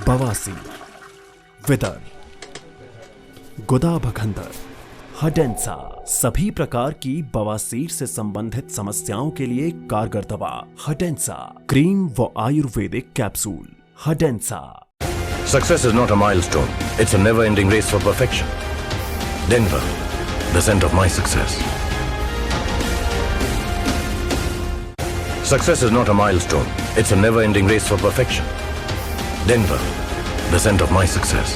बवासीर, विदर, गुदाभगंदर, हडेंसा सभी प्रकार की बवासीर से संबंधित समस्याओं के लिए कारगर दवा हडेंसा क्रीम व Ayurvedic capsule Hadensa. Success is not a milestone, it's a never-ending race for perfection. Denver, the center of my success. Success is not a milestone, it's a never-ending race for perfection. Denver, the center of my success.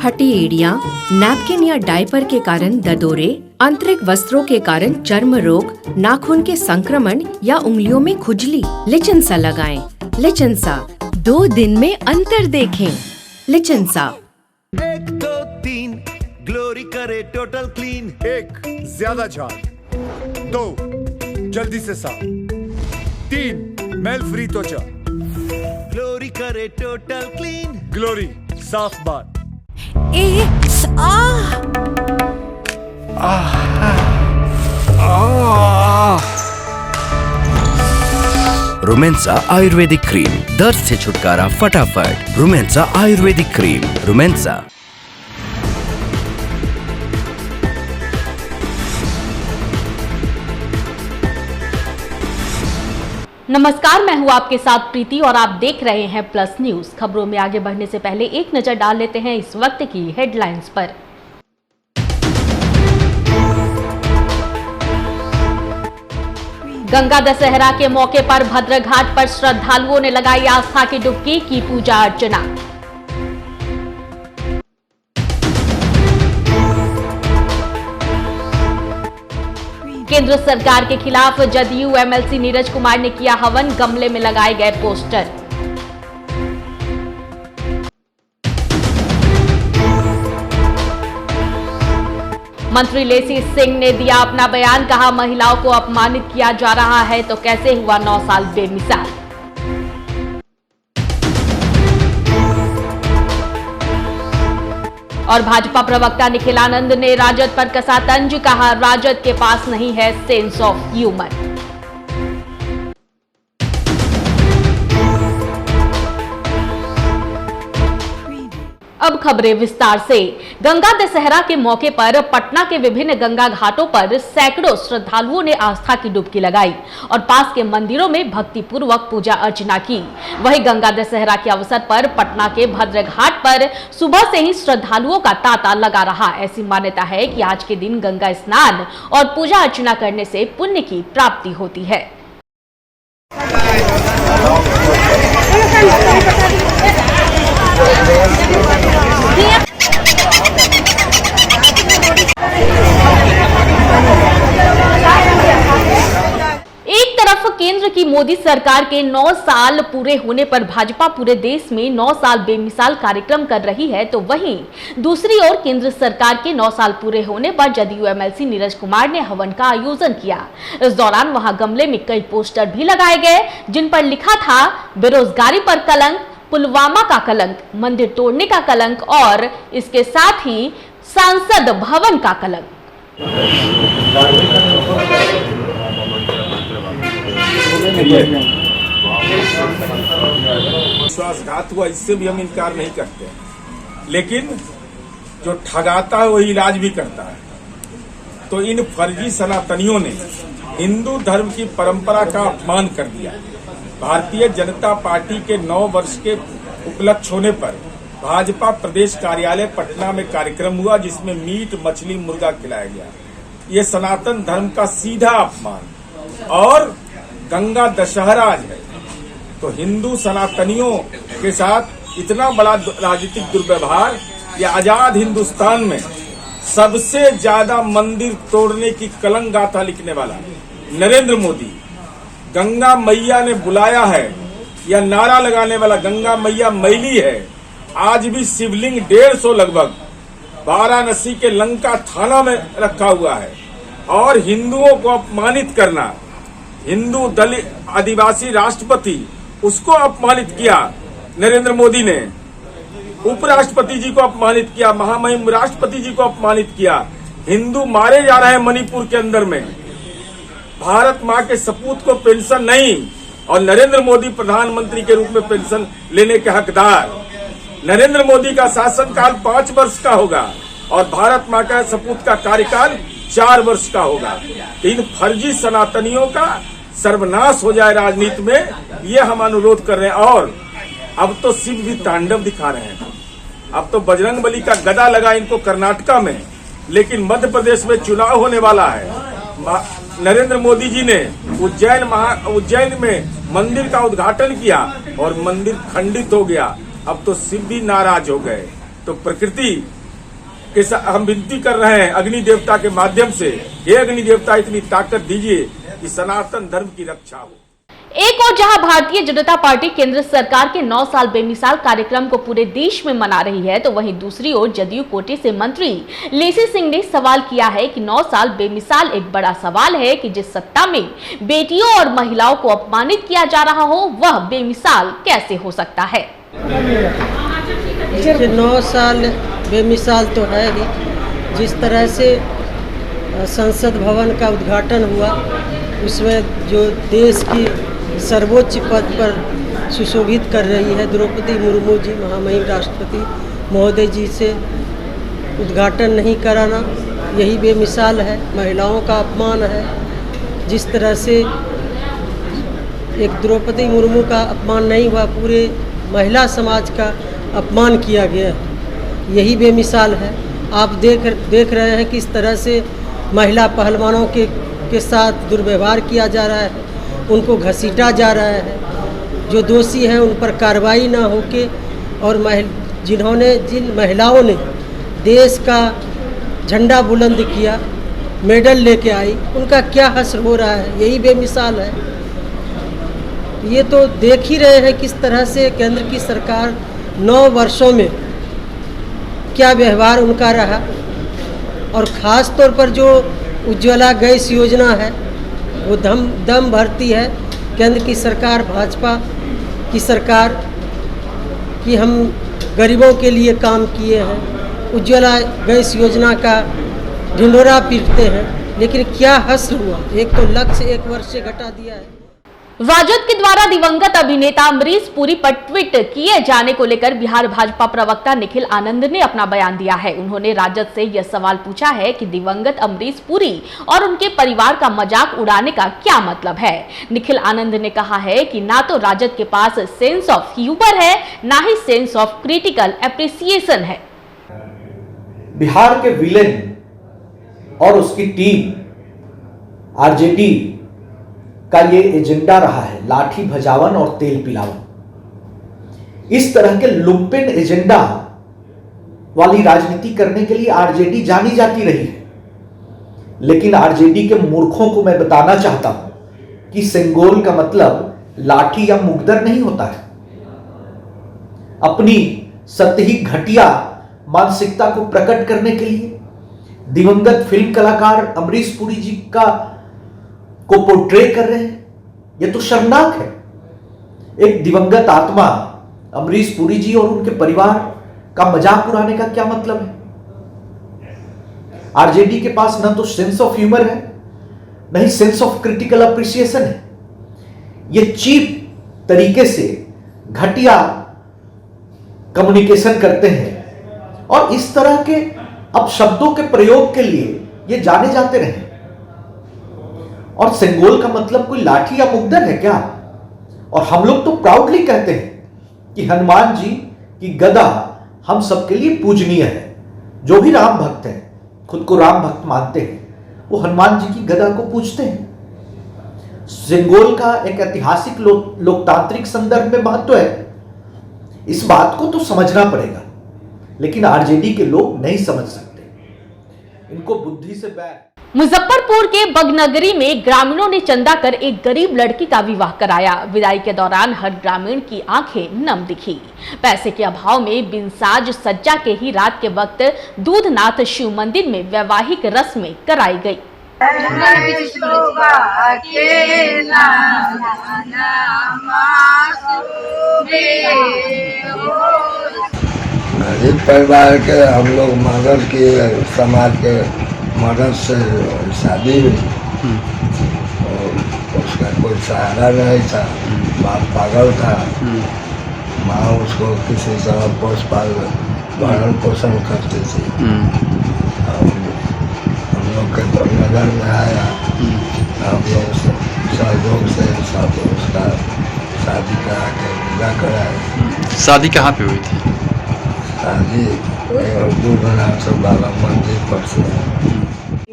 फटी एड़ियां, napkin या diaper के कारण ददोरे, आंतरिक वस्त्रों के कारण चर्म रोग, नाखून के संक्रमण या उंगलियों में खुजली, लिचेंसा लगाएं। लिचेंसा 2 दिन में अंतर देखें। लिचेंसा 1 2 3 ग्लोरी करे टोटल क्लीन। 1 ज्यादा झाग, 2 जल्दी से साफ, 3 मैल फ्री त्वचा। ग्लोरी करे टोटल क्लीन। ग्लोरी साफ बात। रुमेंसा आयुर्वेदिक क्रीम, दर्द से छुटकारा फटाफट। रुमेंसा आयुर्वेदिक क्रीम, रुमेंसा। नमस्कार, मैं हूं आपके साथ प्रीति और आप देख रहे हैं प्लस न्यूज। खबरों में आगे बढ़ने से पहले एक नजर डाल लेते हैं इस वक्त की हेडलाइंस पर। गंगा दशहरा के मौके पर भद्र घाट पर श्रद्धालुओं ने लगाई आस्था की डुबकी, की पूजा अर्चना। केंद्र सरकार के खिलाफ जदयू एमएलसी नीरज कुमार ने किया हवन, गमले में लगाए गए पोस्टर। मंत्री लेसी सिंह ने दिया अपना बयान, कहा महिलाओं को अपमानित किया जा रहा है तो कैसे हुआ 9 साल बेमिसाल। और भाजपा प्रवक्ता निखिल आनंद ने राजद पर कसा तंज, कहा राजद के पास नहीं है सेंस ऑफ ह्यूमर। अब खबरें विस्तार से। गंगा दशहरा के मौके पर पटना के विभिन्न गंगा घाटों पर सैकड़ों श्रद्धालुओं ने आस्था की डुबकी लगाई और पास के मंदिरों में भक्तिपूर्वक पूजा अर्चना की। वहीं गंगा दशहरा के अवसर पर पटना के भद्र घाट पर सुबह से ही श्रद्धालुओं का तांता लगा रहा। ऐसी मान्यता है कि आज के दिन गंगा स्नान और पूजा अर्चना करने से पुण्य की प्राप्ति होती है। एक तरफ केंद्र की मोदी सरकार के 9 साल पूरे होने पर भाजपा पूरे देश में 9 साल बेमिसाल कार्यक्रम कर रही है, तो वहीं दूसरी ओर केंद्र सरकार के 9 साल पूरे होने पर जदयू एमएलसी नीरज कुमार ने हवन का आयोजन किया। इस दौरान वहां गमले में कई पोस्टर भी लगाए गए जिन पर लिखा था बेरोजगारी पर कलंक, पुलवामा का कलंक, मंदिर तोड़ने का कलंक और इसके साथ ही सांसद भवन का कलंक। विश्वासघात हुआ, इससे भी हम इनकार नहीं करते, लेकिन जो ठगाता है वही इलाज भी करता है। तो इन फर्जी सनातनियों ने हिंदू धर्म की परंपरा का अपमान कर दिया। भारतीय जनता पार्टी के 9 वर्ष के उपलक्ष्य होने पर भाजपा प्रदेश कार्यालय पटना में कार्यक्रम हुआ जिसमें मीट, मछली, मुर्गा खिलाया गया। ये सनातन धर्म का सीधा अपमान और गंगा दशहरा आज है, तो हिंदू सनातनियों के साथ इतना बड़ा राजनीतिक दुर्व्यवहार। या आजाद हिंदुस्तान में सबसे ज्यादा मंदिर तोड़ने की कलंक गाथा लिखने वाला नरेंद्र मोदी, गंगा मैया ने बुलाया है या नारा लगाने वाला गंगा मैया मैली है। आज भी शिवलिंग 150 लगभग वाराणसी के लंका थाना में रखा हुआ है। और हिंदुओं को अपमानित करना, हिंदू दलित आदिवासी राष्ट्रपति उसको अपमानित किया नरेंद्र मोदी ने, उपराष्ट्रपति जी को अपमानित किया, महामहिम राष्ट्रपति जी को अपमानित किया। हिंदू मारे जा रहे हैं मणिपुर के अंदर में। भारत माँ के सपूत को पेंशन नहीं, और नरेंद्र मोदी प्रधानमंत्री के रूप में पेंशन लेने के हकदार। नरेंद्र मोदी का शासनकाल 5 वर्ष का होगा और भारत मां का सपूत का कार्यकाल 4 वर्ष का होगा। इन फर्जी सनातनियों का सर्वनाश हो जाए राजनीति में, ये हम अनुरोध कर रहे हैं। और अब तो शिव भी तांडव दिखा रहे हैं। अब तो बजरंगबली का गदा लगा इनको कर्नाटका में, लेकिन मध्य प्रदेश में चुनाव होने वाला है। नरेंद्र मोदी जी ने उज्जैन में मंदिर का उद्घाटन किया और मंदिर खंडित हो गया। अब तो शिव भी नाराज हो गए। तो प्रकृति के हम विनती कर रहे हैं अग्नि देवता के माध्यम से, हे अग्नि देवता इतनी ताकत दीजिए कि सनातन धर्म की रक्षा हो। एक और जहां भारतीय जनता पार्टी केंद्र सरकार के 9 साल बेमिसाल कार्यक्रम को पूरे देश में मना रही है, तो वहीं दूसरी ओर जदयू कोटे से मंत्री लेसी सिंह ने सवाल किया है कि 9 साल बेमिसाल एक बड़ा सवाल है कि जिस सत्ता में बेटियों और महिलाओं को अपमानित किया जा रहा हो वह बेमिसाल कैसे हो सकता है। 9 साल बेमिसाल तो है ही। जिस तरह से संसद भवन का उद्घाटन हुआ उसमें जो देश की सर्वोच्च पद पर सुशोभित कर रही है द्रौपदी मुर्मू जी, महामहिम राष्ट्रपति महोदय जी से उद्घाटन नहीं कराना, यही बेमिसाल है, महिलाओं का अपमान है। जिस तरह से एक द्रौपदी मुर्मू का अपमान नहीं हुआ, पूरे महिला समाज का अपमान किया गया, यही बेमिसाल है। आप देख रहे हैं किस तरह से महिला पहलवानों के साथ दुर्व्यवहार किया जा रहा है, उनको घसीटा जा रहा है। जो दोषी हैं उन पर कार्रवाई ना होके और जिन महिलाओं ने देश का झंडा बुलंद किया, मेडल लेके आई, उनका क्या हश्र हो रहा है, यही बेमिसाल है। ये तो देख ही रहे हैं किस तरह से केंद्र की सरकार 9 वर्षों में क्या व्यवहार उनका रहा। और ख़ास तौर पर जो उज्ज्वला गैस योजना है वो दम भरती है केंद्र की सरकार, भाजपा की सरकार कि हम गरीबों के लिए काम किए हैं, उज्ज्वला गैस योजना का ढिंढोरा पीटते हैं, लेकिन क्या हश्र हुआ। एक तो लक्ष्य 1 वर्ष से घटा दिया है। राजद के द्वारा दिवंगत अभिनेता अमरीश पुरी पर ट्वीट किए जाने को लेकर बिहार भाजपा प्रवक्ता निखिल आनंद ने अपना बयान दिया है। उन्होंने राजद से यह सवाल पूछा है कि दिवंगत अमरीश पुरी और उनके परिवार का मजाक उड़ाने का क्या मतलब है। निखिल आनंद ने कहा है कि ना तो राजद के पास सेंस ऑफ ह्यूमर है, ना ही सेंस ऑफ क्रिटिकल एप्रिसिएशन है। बिहार के विलेन और उसकी टीम आरजेडी का ये एजेंडा रहा है लाठी भजावन और तेल पिलावन। इस तरह के लुम्पेन एजेंडा वाली राजनीति करने के लिए आरजेडी जानी जाती रही है। लेकिन आरजेडी के मूर्खों को मैं बताना चाहता हूं कि सेंगोल का मतलब लाठी या मुगदर नहीं होता है। अपनी सतही घटिया मानसिकता को प्रकट करने के लिए दिवंगत फिल्म कलाकार अमरीश पुरी जी को पोर्ट्रे कर रहे हैं। यह तो शर्मनाक है। एक दिवंगत आत्मा अमरीश पुरी जी और उनके परिवार का मजाक उड़ाने का क्या मतलब है। आरजेडी के पास न तो सेंस ऑफ ह्यूमर है, न ही सेंस ऑफ क्रिटिकल अप्रिसिएशन है। यह चीप तरीके से घटिया कम्युनिकेशन करते हैं और इस तरह के अब शब्दों के प्रयोग के लिए ये जाने जाते रहे। और सेंगोल का मतलब कोई लाठी या मुगदर है क्या। और हम लोग तो प्राउडली कहते हैं कि हनुमान जी की गदा हम सबके लिए पूजनीय है। जो भी राम भक्त हैं, खुद को राम भक्त मानते हैं, वो हनुमान जी की गदा को पूजते हैं। सेंगोल का एक ऐतिहासिक लोकतांत्रिक संदर्भ में महत्व है। इस बात को तो समझना पड़ेगा, लेकिन आरजेडी के लोग नहीं समझ सकते। इनको बुद्धि से बैर। मुजफ्फरपुर के बगनगरी में ग्रामीणों ने चंदा कर एक गरीब लड़की का विवाह कराया। विदाई के दौरान हर ग्रामीण की आंखें नम दिखी। पैसे के अभाव में बिन साज सज्जा के ही रात के वक्त दूधनाथ शिव मंदिर में वैवाहिक रस्में कराई गई। गरीब परिवार के हम लोग मदद किए, समाज के मदद से शादी हुई और उसका कोई सहारा नहीं था, बाप पागल था, माँ उसको किसी तरह भरण पोषण करती थी। हम लोग के तो नजर में आया, हम लोग सहयोग से सब उसका शादी करा के विदा कराए। शादी कहाँ पे हुई थी? शादी दूरनाथ बाबा मंदिर पर से।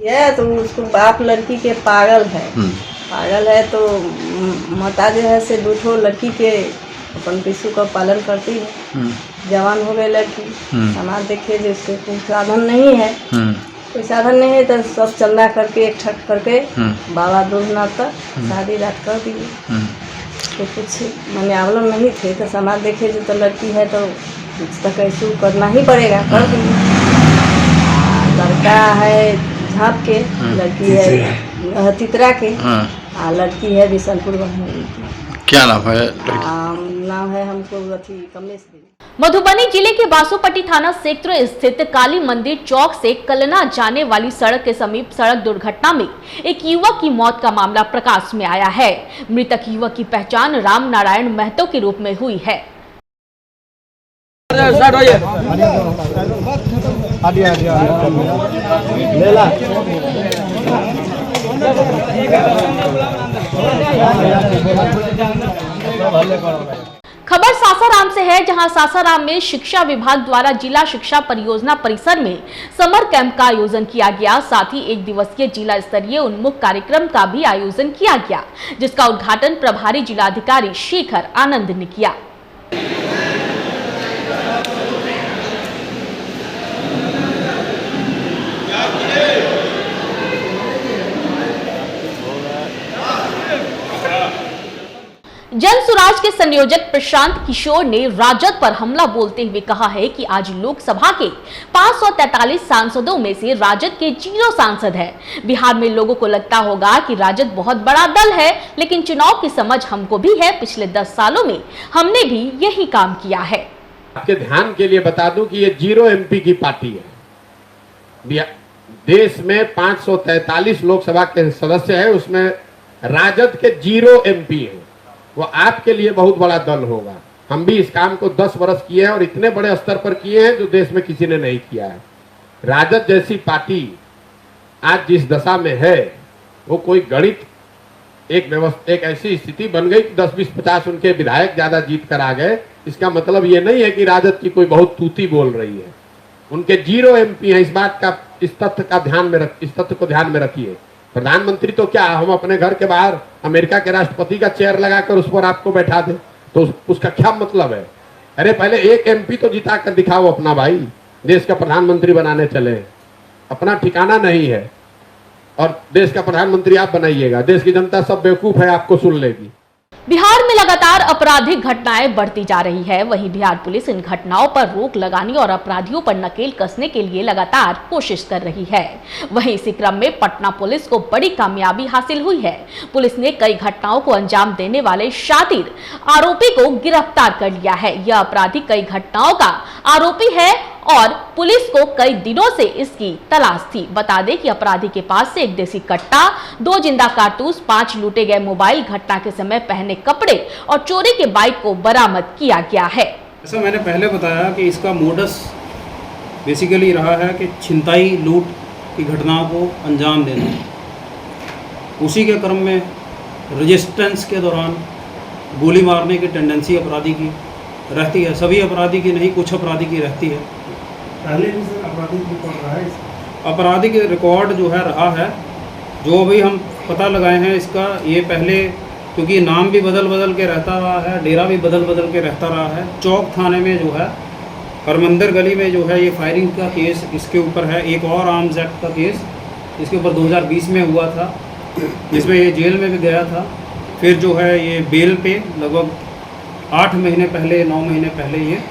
यह तो उसको बाप लड़की के पागल है, पागल है तो माता जो है से दूठो लड़की के अपन पिसू का पालन करती है। जवान हो गए लड़की, समाज देखे जिससे कोई साधन नहीं है, कोई साधन नहीं है तो सब चंदा करके इकट्ठा करके बाबा दूरनाथ तक शादी रात कर दी। तो कुछ मैंने आवलन नहीं थे तो समाज देखे जो तो लड़की है तो कुछ तो कैसे करना ही पड़ेगा, कर दी। लड़का है झाँप के, लड़की है तितरा के, लड़की है बिशनपुर बहन। क्या नाम है? नाम है हमको कमलेश देवी। मधुबनी जिले के बासोपट्टी थाना क्षेत्र स्थित काली मंदिर चौक से कलना जाने वाली सड़क के समीप सड़क दुर्घटना में एक युवक की मौत का मामला प्रकाश में आया है। मृतक युवक की पहचान राम नारायण महतो के रूप में हुई है। खबर सासाराम से है, जहां सासाराम में शिक्षा विभाग द्वारा जिला शिक्षा परियोजना परिसर में समर कैंप का आयोजन किया गया। साथ ही एक दिवसीय जिला स्तरीय उन्मुख कार्यक्रम का भी आयोजन किया गया, जिसका उद्घाटन प्रभारी जिलाधिकारी शेखर आनंद ने किया। जन सुराज के संयोजक प्रशांत किशोर ने राजद पर हमला बोलते हुए कहा है कि आज लोकसभा के 543 सांसदों में से राजद के 0 सांसद हैं। बिहार में लोगों को लगता होगा कि राजद बहुत बड़ा दल है, लेकिन चुनाव की समझ हमको भी है। पिछले 10 सालों में हमने भी यही काम किया है। आपके ध्यान के लिए बता दूं कि ये 0 MP की पार्टी है। देश में 543 लोकसभा के सदस्य है, उसमें राजद के 0 MP है। वो आपके लिए बहुत बड़ा दल होगा। हम भी इस काम को 10 वर्ष किए हैं और इतने बड़े स्तर पर किए हैं जो देश में किसी ने नहीं किया है। राजद जैसी पार्टी आज जिस दशा में है, वो कोई गणित एक ऐसी स्थिति बन गई कि 10, 20, 50 उनके विधायक ज्यादा जीत कर आ गए। इसका मतलब ये नहीं है कि राजद की कोई बहुत तूती बोल रही है। उनके 0 MP है। इस तथ्य को ध्यान में रखिए। प्रधानमंत्री तो क्या, हम अपने घर के बाहर अमेरिका के राष्ट्रपति का चेयर लगाकर उस पर आपको बैठा दे तो उसका क्या मतलब है? अरे पहले एक MP तो जिता कर दिखाओ अपना भाई। देश का प्रधानमंत्री बनाने चले, अपना ठिकाना नहीं है और देश का प्रधानमंत्री आप बनाइएगा। देश की जनता सब बेवकूफ है, आपको सुन लेगी। बिहार में लगातार आपराधिक घटनाएं बढ़ती जा रही है। वहीं बिहार पुलिस इन घटनाओं पर रोक लगाने और अपराधियों पर नकेल कसने के लिए लगातार कोशिश कर रही है। वहीं इसी क्रम में पटना पुलिस को बड़ी कामयाबी हासिल हुई है। पुलिस ने कई घटनाओं को अंजाम देने वाले शातिर आरोपी को गिरफ्तार कर लिया है। यह अपराधी कई घटनाओं का आरोपी है और पुलिस को कई दिनों से इसकी तलाश थी। बता दें कि अपराधी के पास से एक देसी कट्टा, 2 जिंदा कारतूस, 5 लूटे गए मोबाइल, घटना के समय पहने कपड़े और चोरी के बाइक को बरामद किया गया है। जैसा मैंने पहले बताया कि इसका मोडस बेसिकली रहा है कि छिनताई, लूट की घटनाओं को अंजाम देना। उसी के क्रम में रेजिस्टेंस के दौरान गोली मारने की टेंडेंसी अपराधी की रहती है। सभी अपराधी की नहीं, कुछ अपराधी की रहती है। पहले भी सर आपराधिक रिकॉर्ड रहा है, आपराधिक रिकॉर्ड जो है रहा है, जो भी हम पता लगाए हैं इसका। ये पहले क्योंकि नाम भी बदल के रहता रहा है, डेरा भी बदल के रहता रहा है। चौक थाने में जो है हरमंदिर गली में जो है ये फायरिंग का केस इसके ऊपर है। एक और आर्म्स एक्ट का केस इसके ऊपर 2020 में हुआ था, जिसमें ये जेल में भी गया था। फिर जो है ये बेल पे लगभग 8 महीने पहले, 9 महीने पहले ये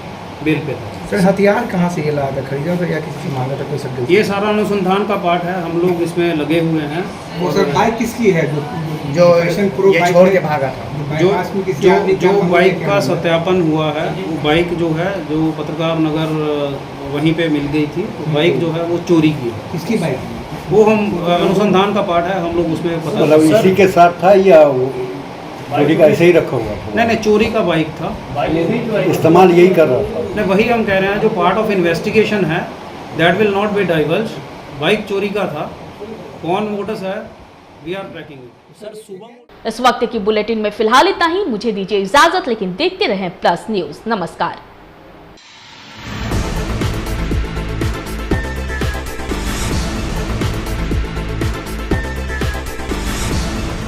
बेल पे था। सर हथियार कहाँ से ये लाया था, खरीदा था या किसी से मांगा था, कोई सब? ये सारा अनुसंधान का पार्ट है, हम लोग इसमें लगे हुए हैं। वो सर बाइक किसकी है जो ये छोड़ के भागा था? जो बाइक का सत्यापन हुआ है, वो बाइक जो है जो पत्रकार नगर वहीं पे मिल गई थी, बाइक जो है वो चोरी की है। किसकी बाइक? वो हम अनुसंधान का पार्ट है, हम लोग उसमें पता मतलब इसी के साथ था या चोरी का ऐसे ही रखा हुआ था? नहीं, चोरी का बाइक था, इस्तेमाल यही कर रहा था। नहीं, वही हम कह रहे हैं, जो पार्ट ऑफ इन्वेस्टिगेशन है that will not be diverge. Bike चोरी का था, कौन मोटर्स है, वी आर ट्रैकिंग इट। इस वक्त की बुलेटिन में फिलहाल इतना ही। मुझे दीजिए इजाजत, लेकिन देखते रहें प्लस न्यूज। नमस्कार।